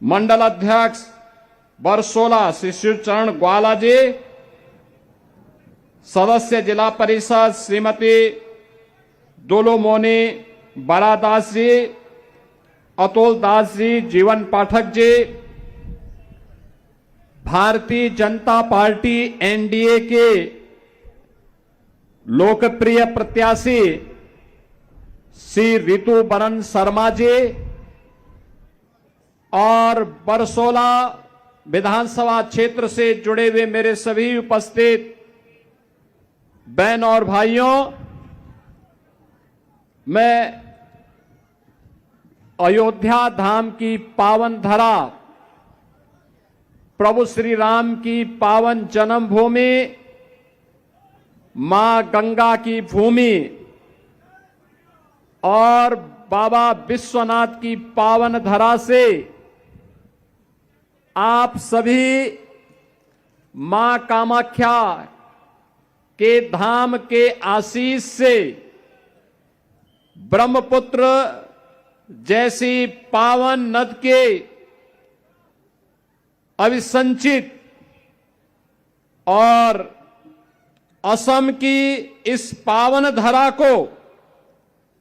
मंडल अध्यक्ष बरसोला श्री शिवचरण ग्वाला जी, सदस्य जिला परिषद श्रीमती दोलोमोनी बरादास जी, अतुल दास जी, जीवन पाठक जी, भारतीय जनता पार्टी एनडीए के लोकप्रिय प्रत्याशी श्री रितु बरन शर्मा जी और बरसोला विधानसभा क्षेत्र से जुड़े हुए मेरे सभी उपस्थित बहन और भाइयों, मैं अयोध्या धाम की पावन धरा, प्रभु श्री राम की पावन जन्मभूमि, मां गंगा की भूमि और बाबा विश्वनाथ की पावन धरा से आप सभी मां कामाख्या के धाम के आशीष से ब्रह्मपुत्र जैसी पावन नद के अविसंचित और असम की इस पावन धरा को,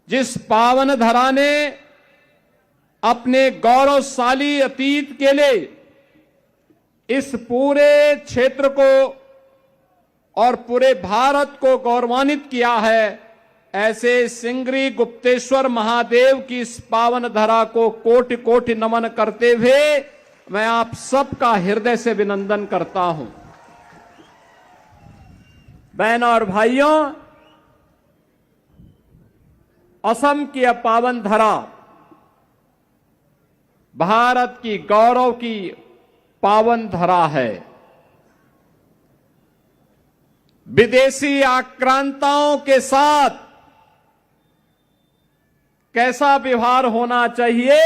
जिस पावन धरा ने अपने गौरवशाली अतीत के लिए इस पूरे क्षेत्र को और पूरे भारत को गौरवान्वित किया है, ऐसे सिंगरी गुप्तेश्वर महादेव की इस पावन धरा को कोटि कोटि नमन करते हुए मैं आप सबका हृदय से अभिनंदन करता हूं। बहनों और भाइयों, असम की यह पावन धरा भारत की गौरव की पावन धरा है। विदेशी आक्रांताओं के साथ कैसा व्यवहार होना चाहिए,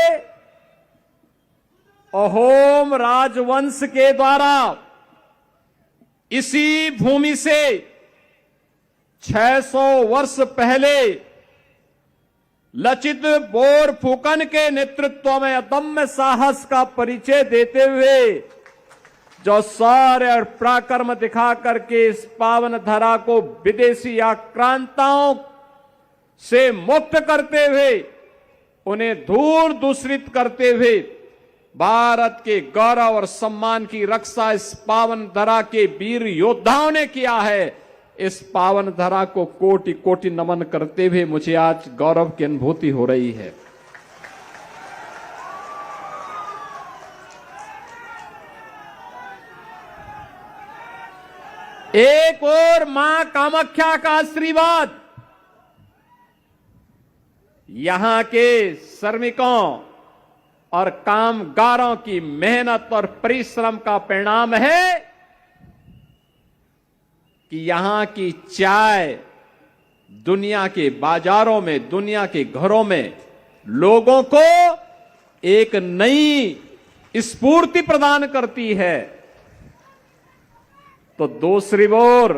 अहोम राजवंश के द्वारा इसी भूमि से 600 वर्ष पहले लचित बोरफुकन के नेतृत्व में अदम्य साहस का परिचय देते हुए जो शौर्य और पराक्रम दिखा करके इस पावन धरा को विदेशी आक्रांताओं से मुक्त करते हुए, उन्हें दूर दूषित करते हुए भारत के गौरव और सम्मान की रक्षा इस पावन धरा के वीर योद्धाओं ने किया है। इस पावन धरा को कोटि कोटि नमन करते हुए मुझे आज गौरव की अनुभूति हो रही है। एक और मां कामाख्या का आशीर्वाद यहां के श्रमिकों और कामगारों की मेहनत और परिश्रम का परिणाम है कि यहां की चाय दुनिया के बाजारों में, दुनिया के घरों में लोगों को एक नई स्फूर्ति प्रदान करती है। तो दूसरी ओर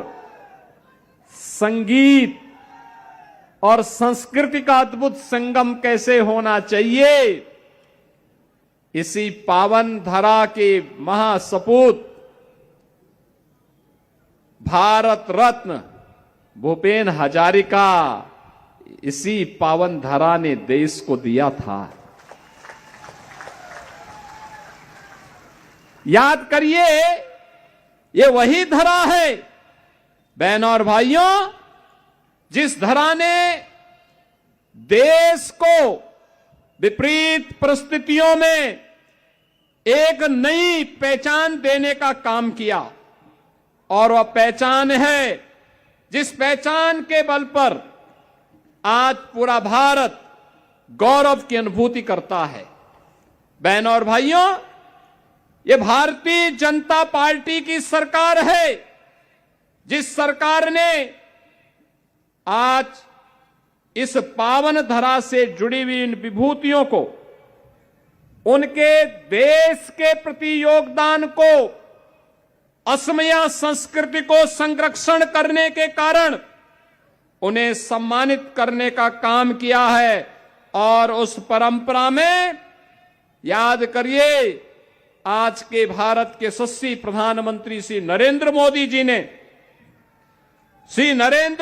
संगीत और संस्कृति का अद्भुत संगम कैसे होना चाहिए, इसी पावन धरा के महासपूत भारत रत्न भूपेन हजारिका इसी पावन धरा ने देश को दिया था। याद करिए, ये वही धरा है बहनों और भाइयों, जिस धरा ने देश को विपरीत परिस्थितियों में एक नई पहचान देने का काम किया। और वह पहचान है जिस पहचान के बल पर आज पूरा भारत गौरव की अनुभूति करता है। बहनों और भाइयों, ये भारतीय जनता पार्टी की सरकार है, जिस सरकार ने आज इस पावन धरा से जुड़ी हुई इन विभूतियों को, उनके देश के प्रति योगदान को, असमिया संस्कृति को संरक्षण करने के कारण उन्हें सम्मानित करने का काम किया है। और उस परंपरा में याद करिए, आज के भारत के यशस्वी प्रधानमंत्री श्री नरेंद्र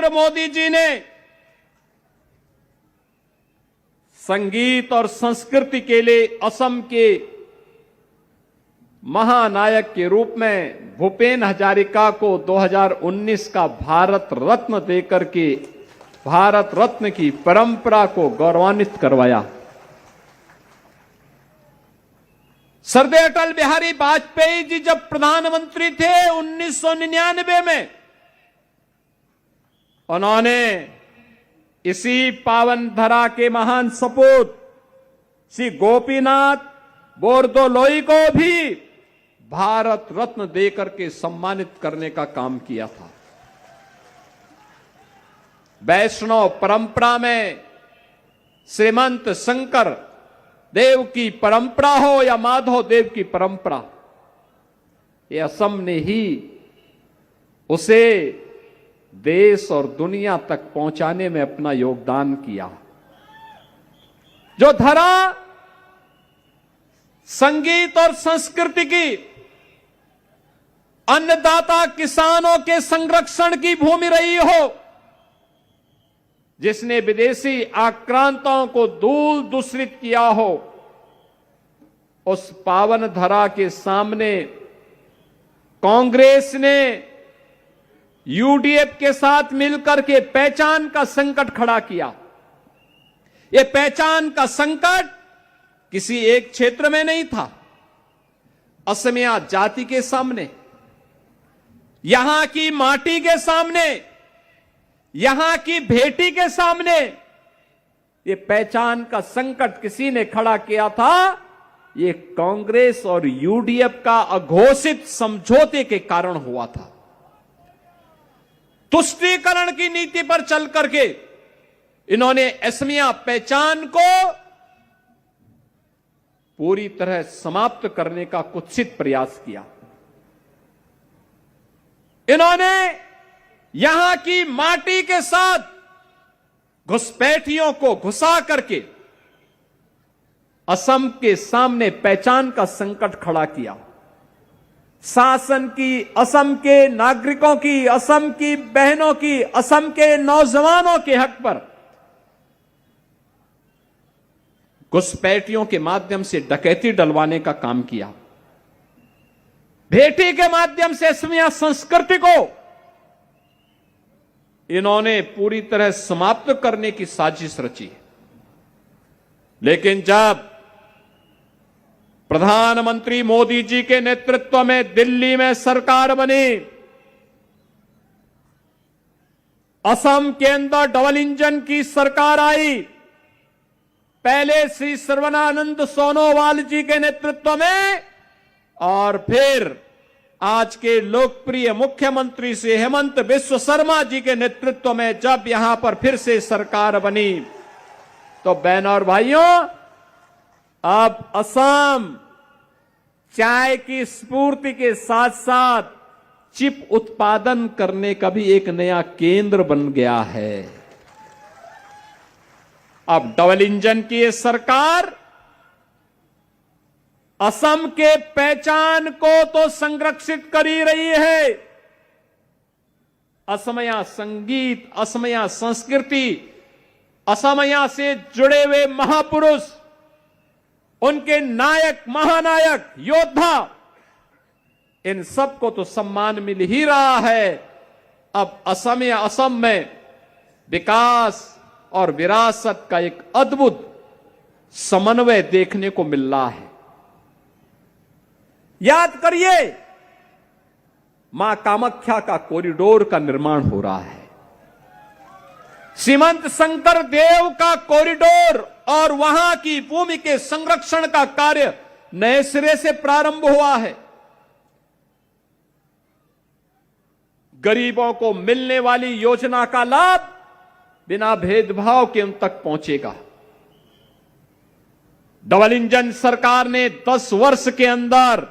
मोदी जी ने संगीत और संस्कृति के लिए असम के महानायक के रूप में भूपेन हजारिका को 2019 का भारत रत्न देकर के भारत रत्न की परंपरा को गौरवान्वित करवाया। सरदार अटल बिहारी वाजपेयी जी जब प्रधानमंत्री थे 1999 में, उन्होंने इसी पावन धरा के महान सपूत श्री गोपीनाथ बोरदोलोई को भी भारत रत्न देकर के सम्मानित करने का काम किया था। वैष्णव परंपरा में श्रीमंत शंकर देव की परंपरा हो या माधव देव की परंपरा, ये असम ने ही उसे देश और दुनिया तक पहुंचाने में अपना योगदान किया। जो धरा संगीत और संस्कृति की, अन्नदाता किसानों के संरक्षण की भूमि रही हो, जिसने विदेशी आक्रांताओं को धूल दूषित किया हो, उस पावन धरा के सामने कांग्रेस ने यूडीएफ के साथ मिलकर के पहचान का संकट खड़ा किया। यह पहचान का संकट किसी एक क्षेत्र में नहीं था, असमिया जाति के सामने, यहां की माटी के सामने, यहां की बेटी के सामने ये पहचान का संकट किसी ने खड़ा किया था। ये कांग्रेस और यूडीएफ का अघोषित समझौते के कारण हुआ था। तुष्टीकरण की नीति पर चल करके इन्होंने असमिया पहचान को पूरी तरह समाप्त करने का कुत्सित प्रयास किया। इन्होंने यहां की माटी के साथ घुसपैठियों को घुसा करके असम के सामने पहचान का संकट खड़ा किया। शासन की, असम के नागरिकों की, असम की बहनों की, असम के नौजवानों के हक पर घुसपैठियों के माध्यम से डकैती डलवाने का काम किया। बेटी के माध्यम से असमिया संस्कृति को इन्होंने पूरी तरह समाप्त करने की साजिश रची। लेकिन जब प्रधानमंत्री मोदी जी के नेतृत्व में दिल्ली में सरकार बनी, असम के अंदर डबल इंजन की सरकार आई, पहले श्री सर्बानंद सोनोवाल जी के नेतृत्व में और फिर आज के लोकप्रिय मुख्यमंत्री श्री हेमंत बिस्व शर्मा जी के नेतृत्व में जब यहां पर फिर से सरकार बनी, तो बहनों और भाइयों, अब असम चाय की स्फूर्ति के साथ साथ चिप उत्पादन करने का भी एक नया केंद्र बन गया है। अब डबल इंजन की ये सरकार असम के पहचान को तो संरक्षित कर ही रही है। असमिया संगीत, असमिया संस्कृति, असमिया से जुड़े हुए महापुरुष, उनके नायक, महानायक, योद्धा, इन सबको तो सम्मान मिल ही रहा है। अब असम में विकास और विरासत का एक अद्भुत समन्वय देखने को मिल रहा है। याद करिए, मां कामाख्या का कॉरिडोर का निर्माण हो रहा है। श्रीमंत शंकर देव का कॉरिडोर और वहां की भूमि के संरक्षण का कार्य नए सिरे से प्रारंभ हुआ है। गरीबों को मिलने वाली योजना का लाभ बिना भेदभाव के उन तक पहुंचेगा। डबल इंजन सरकार ने 10 वर्ष के अंदर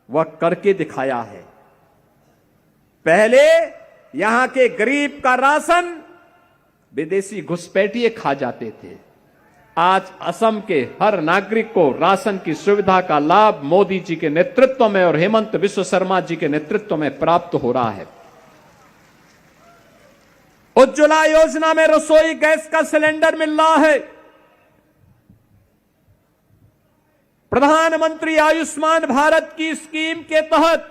वह करके दिखाया है। पहले यहां के गरीब का राशन विदेशी घुसपैठिए खा जाते थे, आज असम के हर नागरिक को राशन की सुविधा का लाभ मोदी जी के नेतृत्व में और हेमंत बिस्व शर्मा जी के नेतृत्व में प्राप्त हो रहा है। उज्ज्वला योजना में रसोई गैस का सिलेंडर मिल रहा है। प्रधानमंत्री आयुष्मान भारत की स्कीम के तहत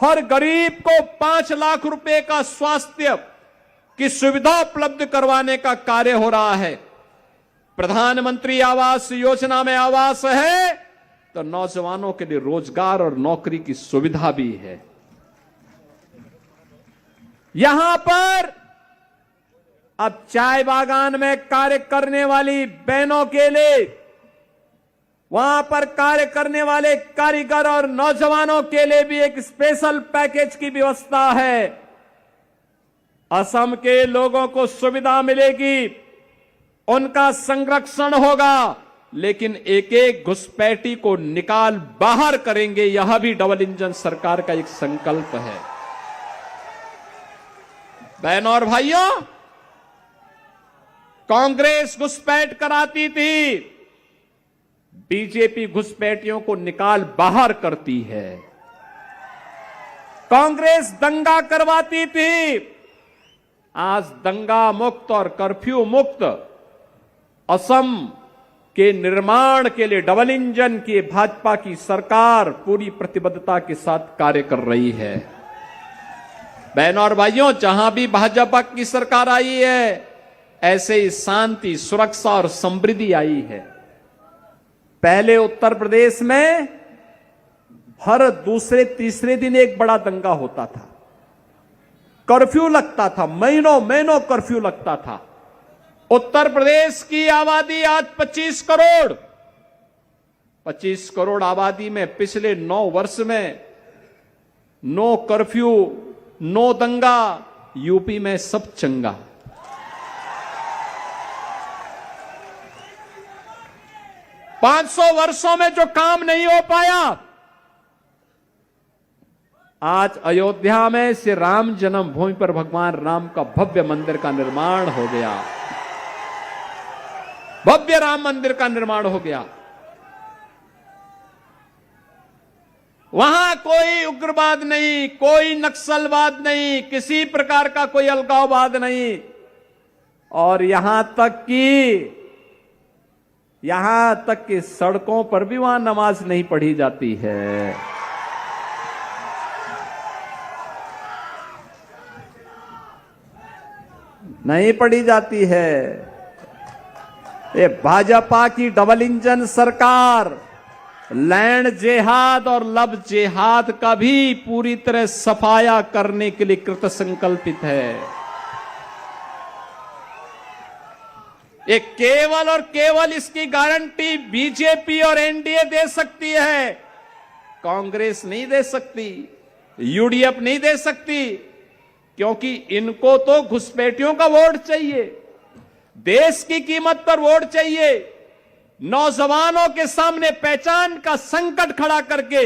हर गरीब को 5 लाख रुपए का स्वास्थ्य की सुविधा उपलब्ध करवाने का कार्य हो रहा है। प्रधानमंत्री आवास योजना में आवास है तो नौजवानों के लिए रोजगार और नौकरी की सुविधा भी है। यहां पर अब चाय बागान में कार्य करने वाली बहनों के लिए, वहां पर कार्य करने वाले कारीगर और नौजवानों के लिए भी एक स्पेशल पैकेज की व्यवस्था है। असम के लोगों को सुविधा मिलेगी, उनका संरक्षण होगा, लेकिन एक एक घुसपैठी को निकाल बाहर करेंगे। यह भी डबल इंजन सरकार का एक संकल्प है। बहनों और भाइयों, कांग्रेस घुसपैठ कराती थी, बीजेपी घुसपैठियों को निकाल बाहर करती है। कांग्रेस दंगा करवाती थी, आज दंगा मुक्त और कर्फ्यू मुक्त असम के निर्माण के लिए डबल इंजन की भाजपा की सरकार पूरी प्रतिबद्धता के साथ कार्य कर रही है। बहनों और भाइयों, जहां भी भाजपा की सरकार आई है, ऐसे ही शांति, सुरक्षा और समृद्धि आई है। पहले उत्तर प्रदेश में हर दूसरे तीसरे दिन एक बड़ा दंगा होता था, कर्फ्यू लगता था, महीनों महीनों कर्फ्यू लगता था। उत्तर प्रदेश की आबादी आज 25 करोड़। 25 करोड़ आबादी में पिछले 9 वर्ष में नो कर्फ्यू, नो दंगा, यूपी में सब चंगा। पांच 500 वर्षों में जो काम नहीं हो पाया, आज अयोध्या में श्री राम जन्मभूमि पर भगवान राम का भव्य मंदिर का निर्माण हो गया। भव्य राम मंदिर का निर्माण हो गया। वहां कोई उग्रवाद नहीं, कोई नक्सलवाद नहीं, किसी प्रकार का कोई अलगाववाद नहीं। और यहां तक कि सड़कों पर भी वहां नमाज नहीं पढ़ी जाती है। नहीं पढ़ी जाती है। ये भाजपा की डबल इंजन सरकार लैंड जेहाद और लव जेहाद का भी पूरी तरह सफाया करने के लिए कृत संकल्पित है। ये केवल और केवल इसकी गारंटी बीजेपी और एनडीए दे सकती है, कांग्रेस नहीं दे सकती, यूडीएफ नहीं दे सकती, क्योंकि इनको तो घुसपैठियों का वोट चाहिए, देश की कीमत पर वोट चाहिए। नौजवानों के सामने पहचान का संकट खड़ा करके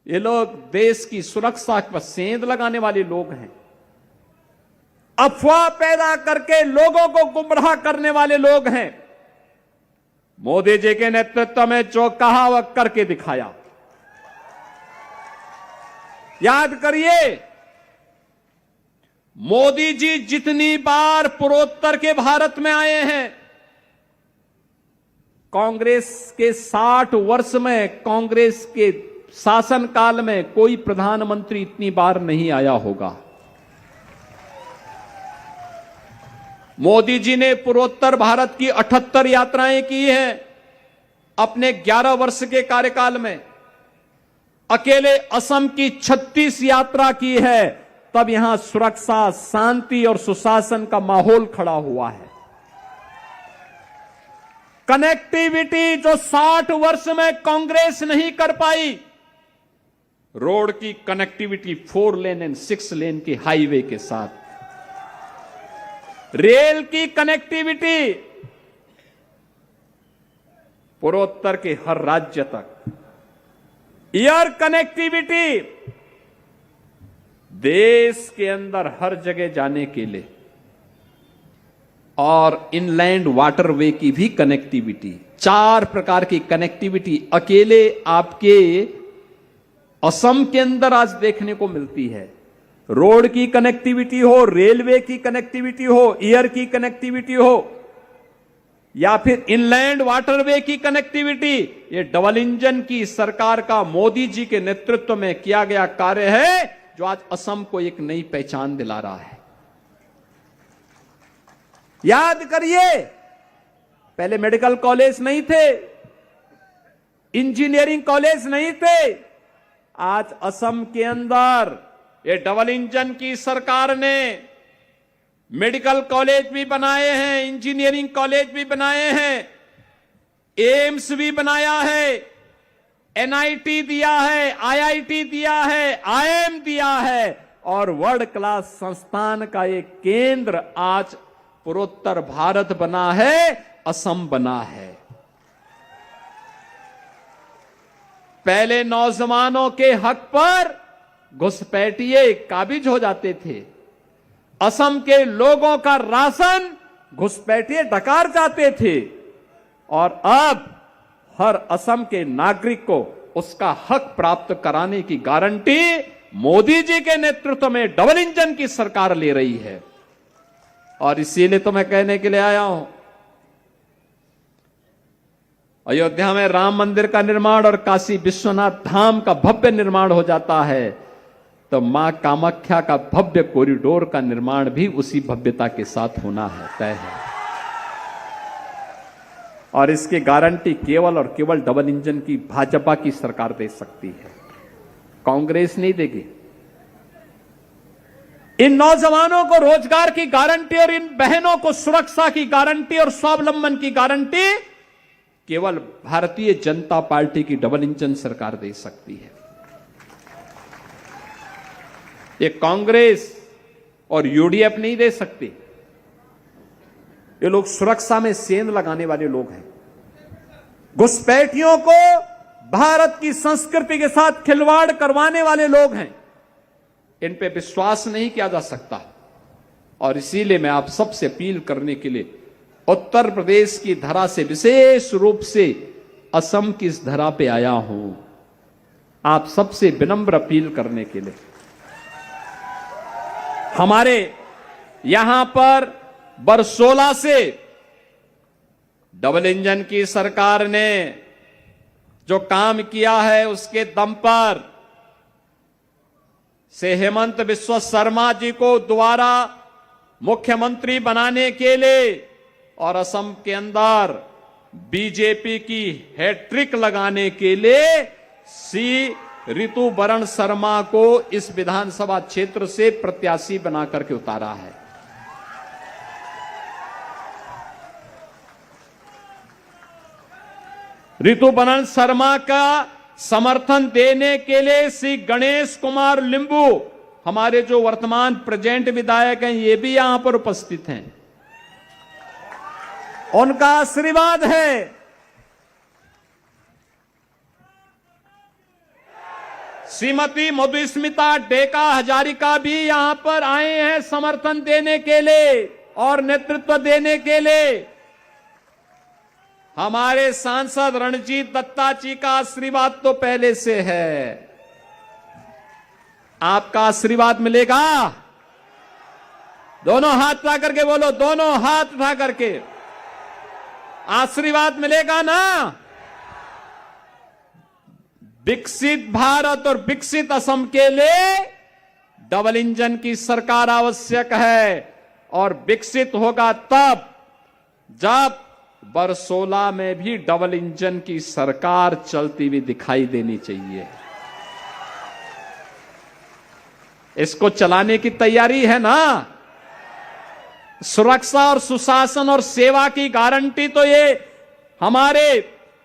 ये लोग देश की सुरक्षा पर सेंध लगाने वाले लोग हैं। अफवाह पैदा करके लोगों को गुमराह करने वाले लोग हैं। मोदी जी के नेतृत्व में जो कहा वह करके दिखाया। याद करिए, मोदी जी जितनी बार पूर्वोत्तर के भारत में आए हैं, कांग्रेस के 60 वर्ष में, कांग्रेस के शासनकाल में कोई प्रधानमंत्री इतनी बार नहीं आया होगा। मोदी जी ने पूर्वोत्तर भारत की 78 यात्राएं की हैं अपने 11 वर्ष के कार्यकाल में। अकेले असम की 36 यात्रा की है। तब यहां सुरक्षा, शांति और सुशासन का माहौल खड़ा हुआ है। कनेक्टिविटी जो 60 वर्ष में कांग्रेस नहीं कर पाई, रोड की कनेक्टिविटी 4 लेन एंड 6 लेन की हाईवे के साथ, रेल की कनेक्टिविटी पूर्वोत्तर के हर राज्य तक, एयर कनेक्टिविटी देश के अंदर हर जगह जाने के लिए, और इनलैंड वाटरवे की भी कनेक्टिविटी, 4 प्रकार की कनेक्टिविटी अकेले आपके असम के अंदर आज देखने को मिलती है। रोड की कनेक्टिविटी हो, रेलवे की कनेक्टिविटी हो, एयर की कनेक्टिविटी हो, या फिर इनलैंड वाटरवे की कनेक्टिविटी, ये डबल इंजन की सरकार का मोदी जी के नेतृत्व में किया गया कार्य है जो आज असम को एक नई पहचान दिला रहा है। याद करिए, पहले मेडिकल कॉलेज नहीं थे, इंजीनियरिंग कॉलेज नहीं थे। आज असम के अंदर ये डबल इंजन की सरकार ने मेडिकल कॉलेज भी बनाए हैं, इंजीनियरिंग कॉलेज भी बनाए हैं, एम्स भी बनाया है, एनआईटी दिया है, आईआईटी दिया है, आईएम दिया है, और वर्ल्ड क्लास संस्थान का एक केंद्र आज पूर्वोत्तर भारत बना है, असम बना है। पहले नौजवानों के हक पर घुसपैठिए काबिज हो जाते थे, असम के लोगों का राशन घुसपैठिए डकार जाते थे, और अब हर असम के नागरिक को उसका हक प्राप्त कराने की गारंटी मोदी जी के नेतृत्व में डबल इंजन की सरकार ले रही है। और इसीलिए तो मैं कहने के लिए आया हूं, अयोध्या में राम मंदिर का निर्माण और काशी विश्वनाथ धाम का भव्य निर्माण हो जाता है, तो मां कामाख्या का भव्य कॉरिडोर का निर्माण भी उसी भव्यता के साथ होना है, तय है। और इसकी गारंटी केवल और केवल डबल इंजन की भाजपा की सरकार दे सकती है, कांग्रेस नहीं देगी। इन नौजवानों को रोजगार की गारंटी और इन बहनों को सुरक्षा की गारंटी और स्वावलंबन की गारंटी केवल भारतीय जनता पार्टी की डबल इंजन सरकार दे सकती है। ये कांग्रेस और यूडीएफ नहीं दे सकती। ये लोग सुरक्षा में सेंध लगाने वाले लोग हैं, घुसपैठियों को भारत की संस्कृति के साथ खिलवाड़ करवाने वाले लोग हैं। इन पे विश्वास नहीं किया जा सकता। और इसीलिए मैं आप सबसे अपील करने के लिए उत्तर प्रदेश की धरा से, विशेष रूप से असम की इस धरा पे आया हूं, आप सबसे विनम्र अपील करने के लिए। हमारे यहां पर बरसोला से डबल इंजन की सरकार ने जो काम किया है, उसके दम पर से हेमंत बिस्वा शर्मा जी को दोबारा मुख्यमंत्री बनाने के लिए और असम के अंदर बीजेपी की हैट्रिक लगाने के लिए सी ऋतुवरण शर्मा को इस विधानसभा क्षेत्र से प्रत्याशी बना करके उतारा है। ऋतुवरण शर्मा का समर्थन देने के लिए श्री गणेश कुमार लिंबू, हमारे जो वर्तमान प्रेजेंट विधायक हैं, ये भी यहां पर उपस्थित हैं। उनका आशीर्वाद है। श्रीमती मधुस्मिता डेका हजारिका भी यहां पर आए हैं समर्थन देने के लिए और नेतृत्व देने के लिए। हमारे सांसद रणजीत दत्ता जी का आशीर्वाद तो पहले से है। आपका आशीर्वाद मिलेगा? दोनों हाथ उठा करके बोलो, दोनों हाथ उठा करके आशीर्वाद मिलेगा ना? विकसित भारत और विकसित असम के लिए डबल इंजन की सरकार आवश्यक है, और विकसित होगा तब जब बरसोला में भी डबल इंजन की सरकार चलती हुई दिखाई देनी चाहिए। इसको चलाने की तैयारी है ना? सुरक्षा और सुशासन और सेवा की गारंटी तो ये हमारे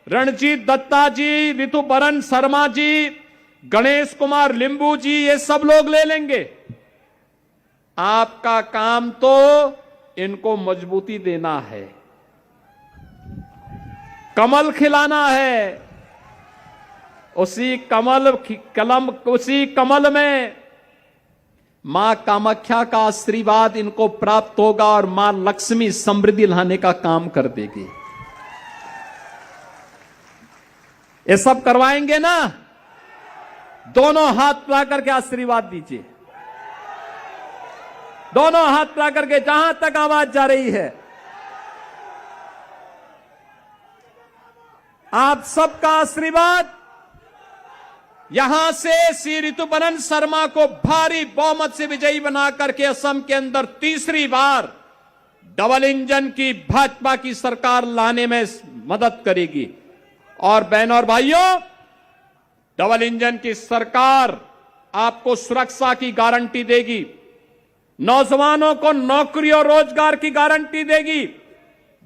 रणजीत दत्ता जी, ऋतुवरण शर्मा जी, गणेश कुमार लिंबू जी, ये सब लोग ले लेंगे। आपका काम तो इनको मजबूती देना है, कमल खिलाना है। उसी कमल में मां कामाख्या का आशीर्वाद इनको प्राप्त होगा और मां लक्ष्मी समृद्धि लाने का काम कर देगी। ये सब करवाएंगे ना? दोनों हाथ ला करके आशीर्वाद दीजिए, दोनों हाथ ला करके, जहां तक आवाज जा रही है। आप सबका आशीर्वाद यहां से श्री ऋतुपर्ण शर्मा को भारी बहुमत से विजयी बना करके असम के अंदर तीसरी बार डबल इंजन की भाजपा की सरकार लाने में मदद करेगी। और बहनों और भाइयों, डबल इंजन की सरकार आपको सुरक्षा की गारंटी देगी, नौजवानों को नौकरी और रोजगार की गारंटी देगी,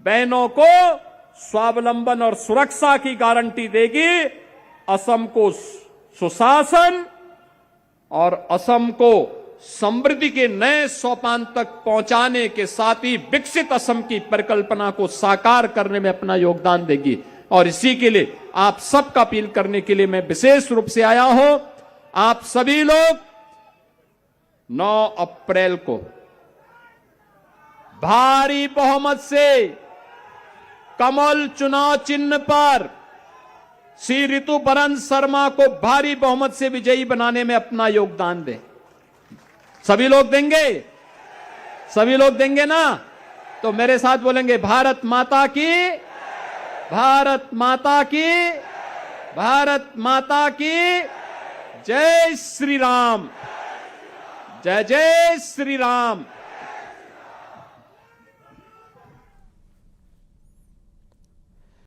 बहनों को स्वावलंबन और सुरक्षा की गारंटी देगी, असम को सुशासन और असम को समृद्धि के नए सोपान तक पहुंचाने के साथ ही विकसित असम की परिकल्पना को साकार करने में अपना योगदान देगी। और इसी के लिए आप सबका अपील करने के लिए मैं विशेष रूप से आया हूं। आप सभी लोग 9 अप्रैल को भारी बहुमत से कमल चुनाव चिन्ह पर श्री ऋतुपर्ण शर्मा को भारी बहुमत से विजयी बनाने में अपना योगदान दें। सभी लोग देंगे? सभी लोग देंगे ना? तो मेरे साथ बोलेंगे, भारत माता की, भारत माता की, भारत माता की जय श्री राम, जय जय श्री राम।